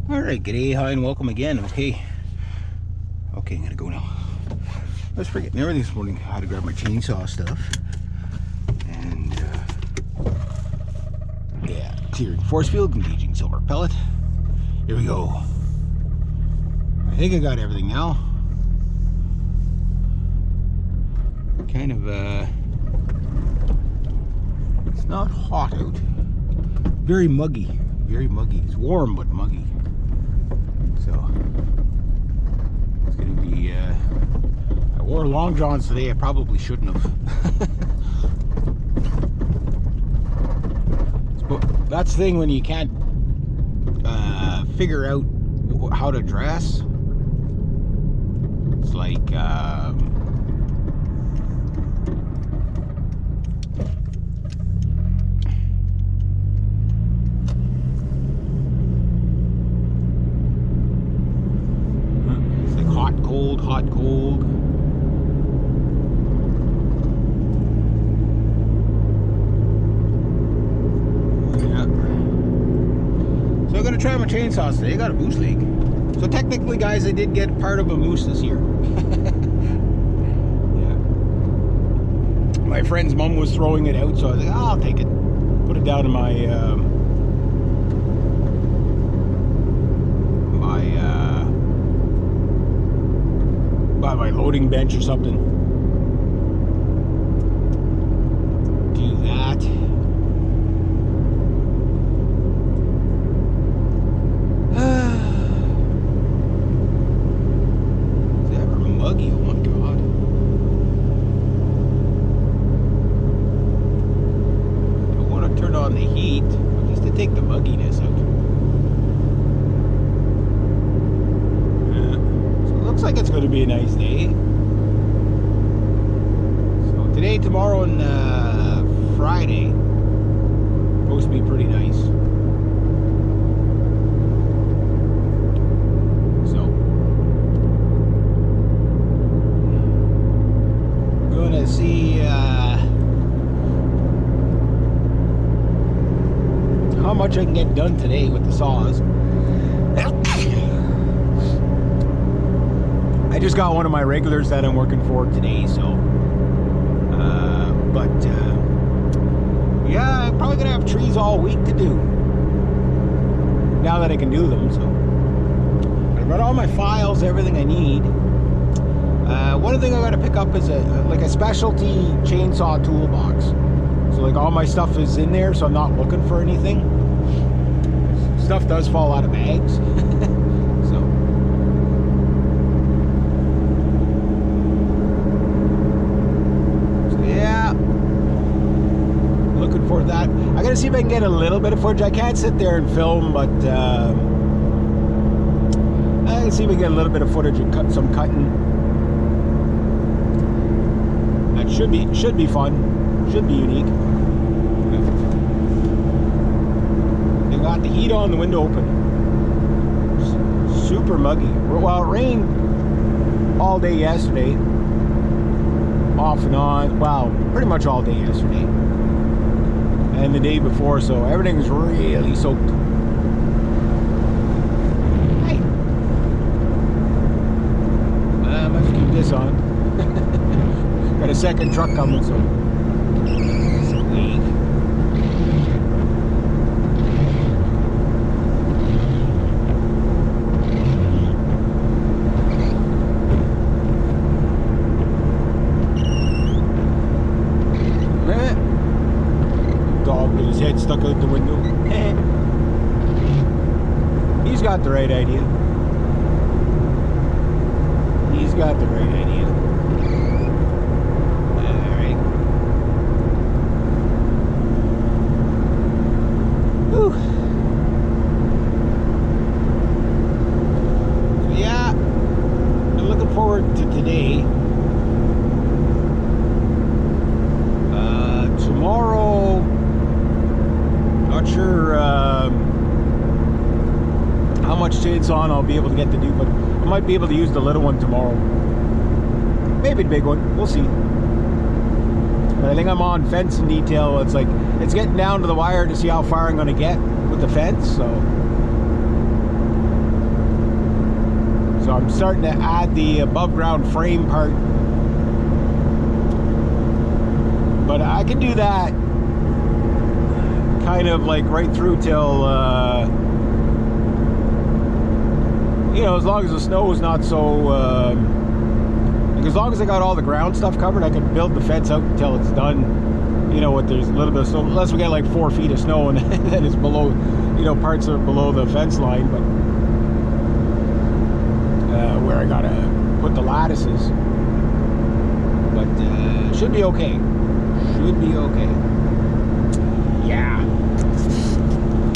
Alright, g'day, hi, and welcome again. Okay, I'm gonna go now. I was forgetting everything this morning. I had to grab my chainsaw stuff. And, yeah, clearing force field, engaging silver pellet. Here we go. I think I got everything now. Kind of, it's not hot out. Very muggy. Very muggy. It's warm, but muggy. So it's gonna be I wore long johns today. I probably shouldn't have. But that's the thing when you can't figure out how to dress. It's like hot, cold. Yeah. So I'm gonna try my chainsaws today. I got a moose leg. So technically, guys, I did get part of a moose this year. Yeah. My friend's mom was throwing it out, so I was like, oh, I'll take it. Put it down in my my loading bench or something. Do that. Is it ever muggy? Oh my god. I don't want to turn on the heat just to take the mugginess out. Looks like it's going to be a nice day. So today, tomorrow, and Friday supposed to be pretty nice. So gonna see how much I can get done today with the saws. I just got one of my regulars that I'm working for today, so yeah, I'm probably gonna have trees all week to do now that I can do them. So I've got all my files, everything I need. One thing I gotta pick up is like a specialty chainsaw toolbox, so like all my stuff is in there, so I'm not looking for anything. Stuff does fall out of bags. For that, I gotta see if I can get a little bit of footage. I can't sit there and film, but I can see if we can get a little bit of footage and cut some cutting. That should be fun. Should be unique. They got the heat on, the window open. Super muggy. Well, it rained all day yesterday, off and on. Wow, pretty much all day yesterday. And the day before, so everything's really soaked. Hey, let's keep this on. Got a second truck coming, so sweet. With his head stuck out the window. He's got the right idea. He's got the right idea. Alright. Whew. So yeah, I'm looking forward to today. Tomorrow, not sure how much chainsaw I'll be able to get to do, but I might be able to use the little one tomorrow. Maybe the big one. We'll see. But I think I'm on fence and detail. It's like, it's getting down to the wire to see how far I'm going to get with the fence. So I'm starting to add the above ground frame part. But I can do that kind of like right through till, you know, as long as the snow is not so, like as long as I got all the ground stuff covered, I can build the fence out until it's done. You know what, there's a little bit of snow, unless we get like 4 feet of snow and then it's below, you know, parts are below the fence line, but where I gotta put the lattices. But should be okay. Should be okay. Yeah.